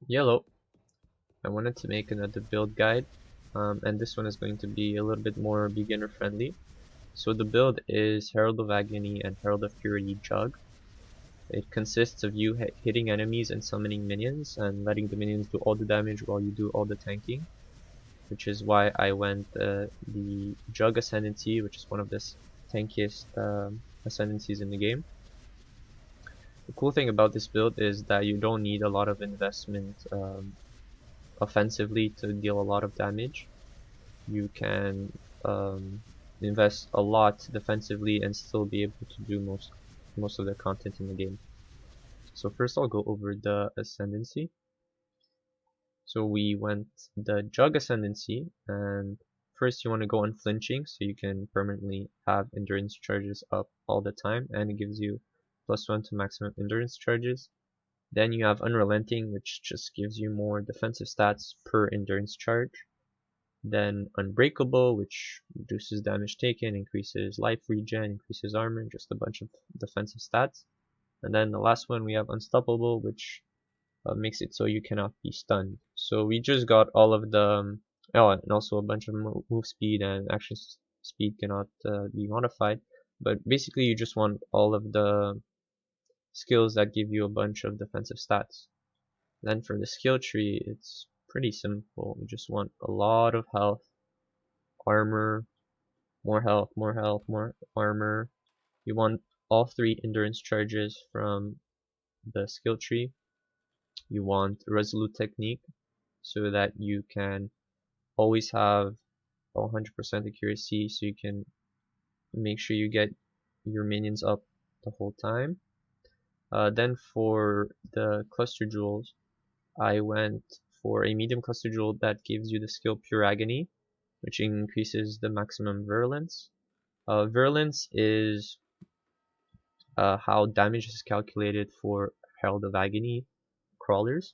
Yellow. I wanted to make another build guide, and this one is going to be a little bit more beginner friendly. So the build is Herald of Agony and Herald of Purity Jugg. It consists of you hitting enemies and summoning minions and letting the minions do all the damage while you do all the tanking, which is why I went the Jugg Ascendancy, which is one of the tankiest Ascendancies in the game. The cool thing about this build is that you don't need a lot of investment offensively to deal a lot of damage. You can invest a lot defensively and still be able to do most of the content in the game. So first I'll go over the Ascendancy. So we went the Jugg Ascendancy, and first you want to go unflinching so you can permanently have endurance charges up all the time, and it gives you +1 to maximum endurance charges. Then you have Unrelenting, which just gives you more defensive stats per endurance charge. Then Unbreakable, which reduces damage taken, increases life regen, increases armor, just a bunch of defensive stats. And then the last one we have Unstoppable, which makes it so you cannot be stunned. So we just got all of the oh, and also a bunch of move speed and action speed cannot be modified. But basically you just want all of the skills that give you a bunch of defensive stats. Then for the skill tree, it's pretty simple. You just want a lot of health, armor, more health, more health, more armor. You want all 3 endurance charges from the skill tree. You want resolute technique so that you can always have 100% accuracy so you can make sure you get your minions up the whole time. Then for the cluster jewels, I went for a medium cluster jewel that gives you the skill Pure Agony, which increases the maximum virulence. Virulence is how damage is calculated for Herald of Agony crawlers.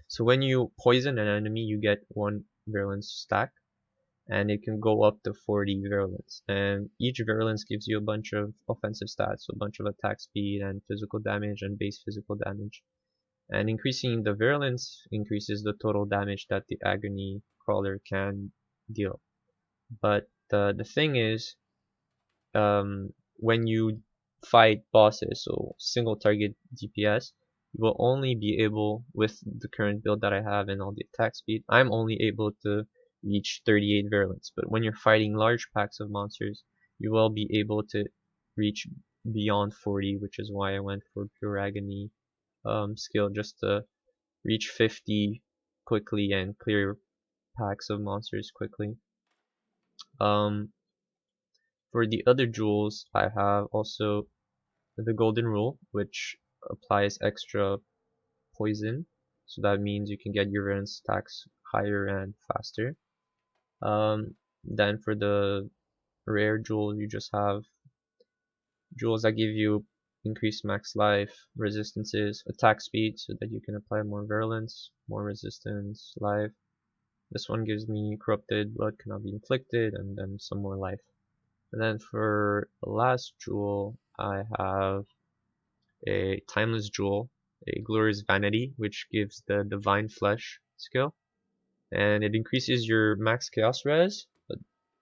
So when you poison an enemy, you get 1 virulence stack, and it can go up to 40 virulence. And each virulence gives you a bunch of offensive stats, so a bunch of attack speed and physical damage and base physical damage. And increasing the virulence increases the total damage that the Agony crawler can deal. But the thing is, when you fight bosses, so single target DPS, you will only be able, with the current build that I have and all the attack speed, I'm only able to reach 38 virulence. But when you're fighting large packs of monsters, you will be able to reach beyond 40, which is why I went for Pure Agony skill, just to reach 50 quickly and clear packs of monsters quickly. For the other jewels, I have also the golden rule, which applies extra poison, so that means you can get your virulence stacks higher and faster. Then for the rare jewels, you just have jewels that give you increased max life, resistances, attack speed, so that you can apply more virulence, more resistance, life. This one gives me corrupted, blood cannot be inflicted, and then some more life. And then for the last jewel, I have a timeless jewel, a glorious vanity, which gives the divine flesh skill, and it increases your max chaos res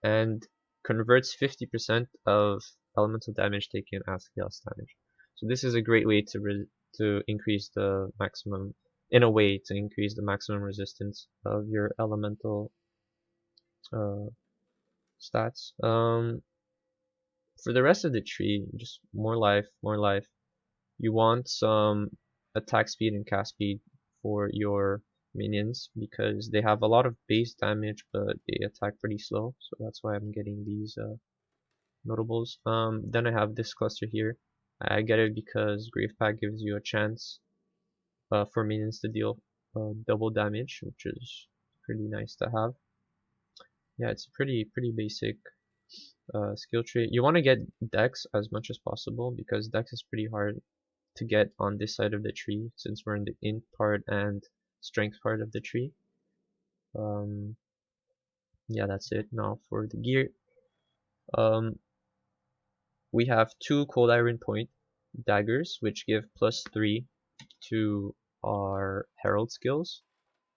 and converts 50% of elemental damage taken as chaos damage. So this is a great way to increase the maximum, in a way, to increase the maximum resistance of your elemental stats. For the rest of the tree, just more life, more life. You want some attack speed and cast speed for your minions because they have a lot of base damage, but they attack pretty slow. So that's why I'm getting these notables. Then I have this cluster here. I get it because Grave Pack gives you a chance for minions to deal double damage, which is pretty nice to have. Yeah, it's pretty basic skill tree. You want to get Dex as much as possible because Dex is pretty hard to get on this side of the tree since we're in the int part and strength part of the tree. Yeah, that's it. Now for the gear, we have 2 cold iron point daggers which give +3 to our Herald skills,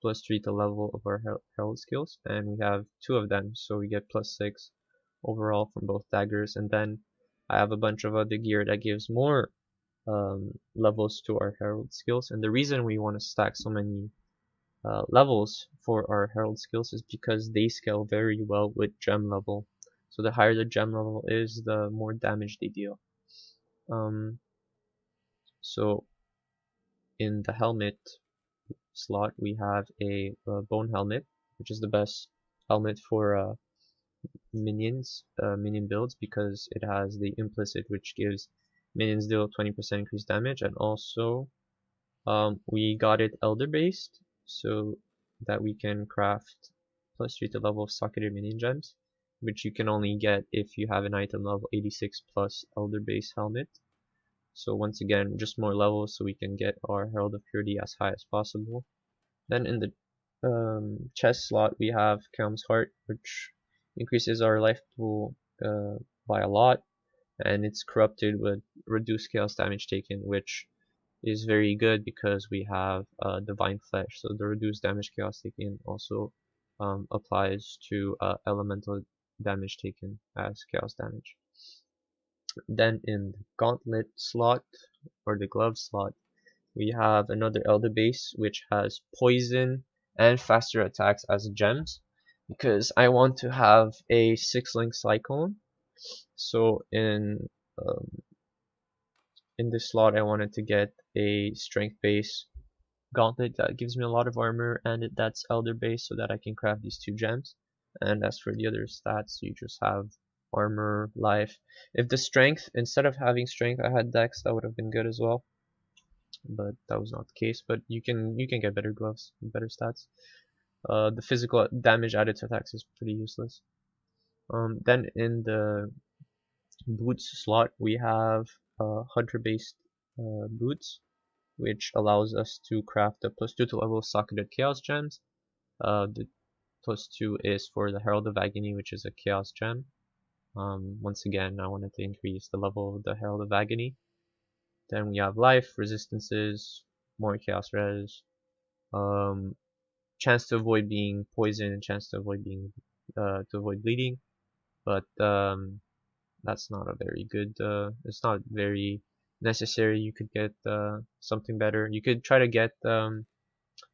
plus 3 to level of our Herald skills, and we have 2 of them, so we get plus 6 overall from both daggers. And then I have a bunch of other gear that gives more levels to our Herald skills. And the reason we want to stack so many levels for our Herald skills is because they scale very well with gem level. So the higher the gem level is, the more damage they deal. So in the helmet slot, we have a bone helmet, which is the best helmet for minion builds, because it has the implicit, which gives minions deal 20% increased damage, and also we got it elder based, so that we can craft plus 3 to level of socketed minion gems, which you can only get if you have an item level 86 plus elder base helmet. So once again, just more levels so we can get our Herald of Purity as high as possible. Then in the chest slot, we have Kaom's Heart, which increases our life pool by a lot, and it's corrupted with reduced chaos damage taken, which is very good because we have Divine Flesh. So the reduced damage chaos taken also applies to elemental damage taken as chaos damage. Then in the gauntlet slot, or the glove slot, we have another elder base which has poison and faster attacks as gems, because I want to have a 6-link cyclone. So in this slot I wanted to get a strength base gauntlet that gives me a lot of armor, and that's elder base, so that I can craft these 2 gems. And as for the other stats, you just have armor, life. If the strength, instead of having strength I had dex, that would have been good as well, but that was not the case. But you can get better gloves, better stats. The physical damage added to attacks is pretty useless. Then in the boots slot, we have hunter based boots, which allows us to craft a plus 2 to level of socketed chaos gems. The plus 2 is for the Herald of Agony, which is a chaos gem. Once again, I wanted to increase the level of the Herald of Agony. Then we have life, resistances, more chaos res, chance to avoid being poisoned, chance to avoid being to avoid bleeding, but that's not a very good. It's not very necessary. You could get something better. You could try to get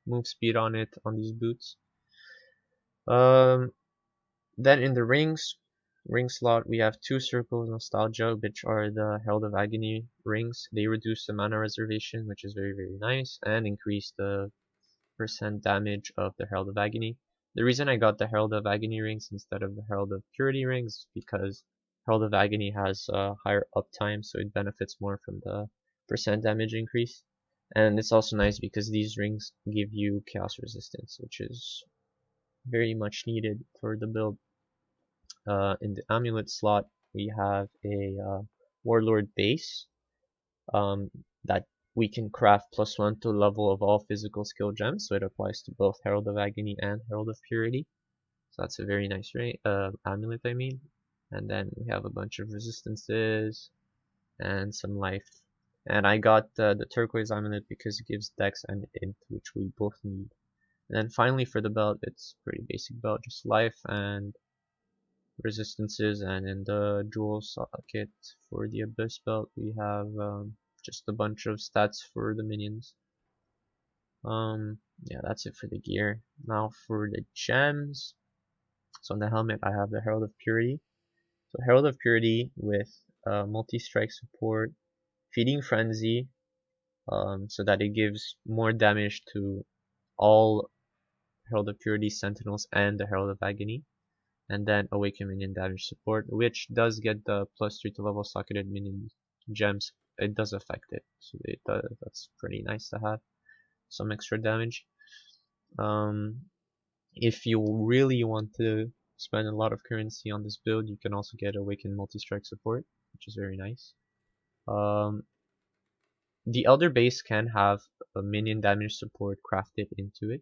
move speed on it on these boots. Then in the ring slot, we have 2 circles nostalgia, which are the Herald of Agony rings. They reduce the mana reservation, which is very, very nice, and increase the percent damage of the Herald of Agony. The reason I got the Herald of Agony rings instead of the Herald of Purity rings is because Herald of Agony has higher uptime, so it benefits more from the percent damage increase. And it's also nice because these rings give you chaos resistance, which is very much needed for the build. In the amulet slot, we have a warlord base that we can craft plus 1 to level of all physical skill gems, so it applies to both Herald of Agony and Herald of Purity. So that's a very nice amulet, I mean. And then we have a bunch of resistances and some life. And I got the turquoise amulet because it gives dex and int, which we both need. And then finally for the belt, it's a pretty basic belt, just life and resistances. And in the jewel socket for the abyss belt, we have just a bunch of stats for the minions. Yeah, that's it for the gear. Now for the gems. So on the helmet, I have the Herald of Purity. So Herald of Purity with multi-strike support, feeding frenzy, so that it gives more damage to all Herald of Purity sentinels and the Herald of Agony. And then awaken minion damage support, which does get the plus 3 to level socketed minion gems. It does affect it, so that's pretty nice to have some extra damage. If you really want to spend a lot of currency on this build, you can also get awaken multi-strike support, which is very nice. The elder base can have a minion damage support crafted into it,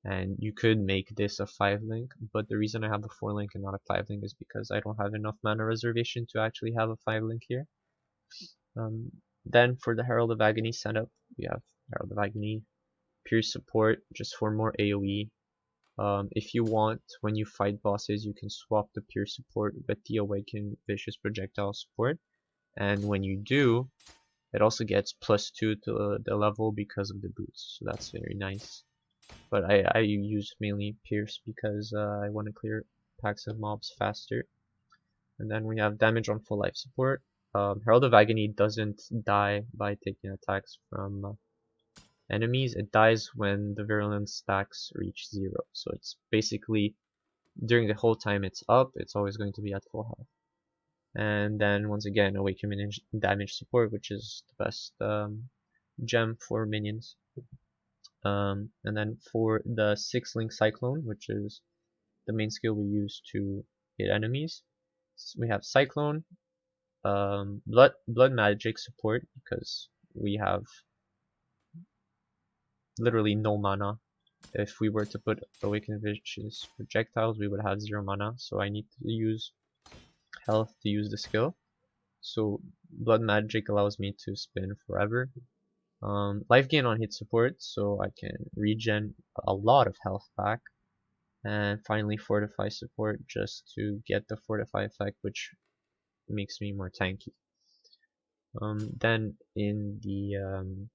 and you could make this a 5-link, but the reason I have a 4-link and not a 5-link is because I don't have enough mana reservation to actually have a 5-link here. Then for the Herald of Agony setup, we have Herald of Agony. Pierce support just for more AoE. If you want, when you fight bosses, you can swap the Pierce support with the Awakened Vicious Projectile support. And when you do, it also gets +2 to the level because of the boots. So that's very nice. But I use mainly Pierce because I want to clear packs of mobs faster. And then we have damage on full life support. Herald of Agony doesn't die by taking attacks from enemies. It dies when the virulence stacks reach 0. So it's basically during the whole time it's up, it's always going to be at full health. And then once again, Awaken Minion damage support, which is the best gem for minions. And then for the 6-link Cyclone, which is the main skill we use to hit enemies, we have Cyclone, blood magic support because we have literally no mana. If we were to put Awakened Vicious Projectiles, we would have 0 mana, so I need to use health to use the skill. So blood magic allows me to spin forever. Life gain on hit support, so I can regen a lot of health back. And finally fortify support just to get the fortify effect, which makes me more tanky. Then in the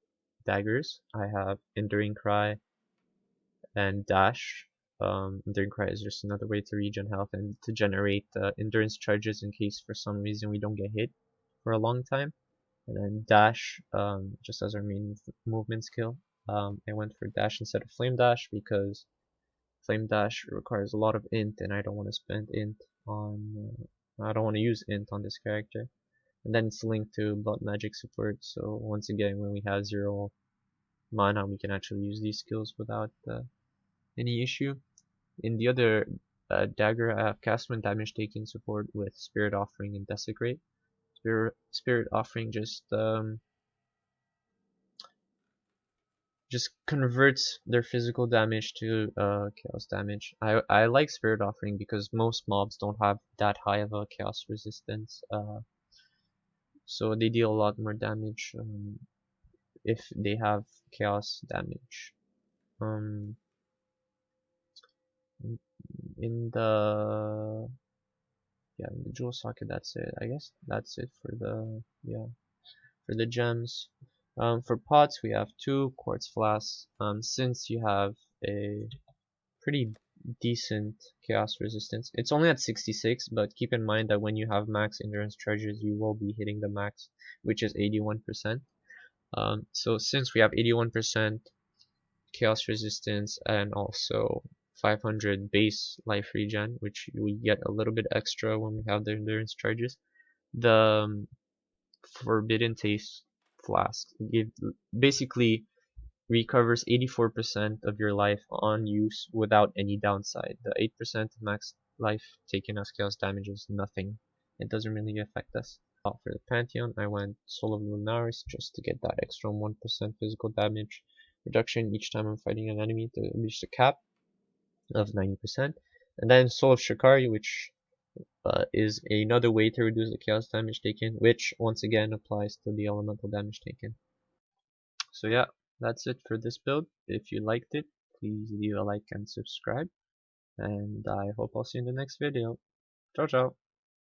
daggers, I have Enduring Cry and Dash. Enduring Cry is just another way to regen health and to generate endurance charges in case for some reason we don't get hit for a long time. And then Dash, just as our main movement skill. I went for Dash instead of Flame Dash because Flame Dash requires a lot of int and I don't want to spend int on I don't want to use int on this character. And then it's linked to blood magic support, so once again when we have 0 mana we can actually use these skills without any issue. In the other dagger I have cast when damage taken support with Spirit Offering and Desecrate. Spirit Offering just converts their physical damage to chaos damage. I like Spirit Offering because most mobs don't have that high of a chaos resistance, so they deal a lot more damage if they have chaos damage. In the in the jewel socket, that's it. I guess that's it for the gems. For pots, we have 2 quartz flasks. Since you have a pretty decent chaos resistance, it's only at 66, but keep in mind that when you have max endurance charges, you will be hitting the max, which is 81%. So since we have 81% chaos resistance and also 500 base life regen, which we get a little bit extra when we have the endurance charges, the Forbidden Taste flask basically recovers 84% of your life on use without any downside. The 8% max life taken as chaos damage is nothing. It doesn't really affect us. For the pantheon, I went Soul of Lunaris just to get that extra 1% physical damage reduction each time I'm fighting an enemy to reach the cap of 90%. And then Soul of Shikari, which is another way to reduce the chaos damage taken, which once again applies to the elemental damage taken. So yeah, that's it for this build. If you liked it, please leave a like and subscribe. And I hope I'll see you in the next video. Ciao ciao!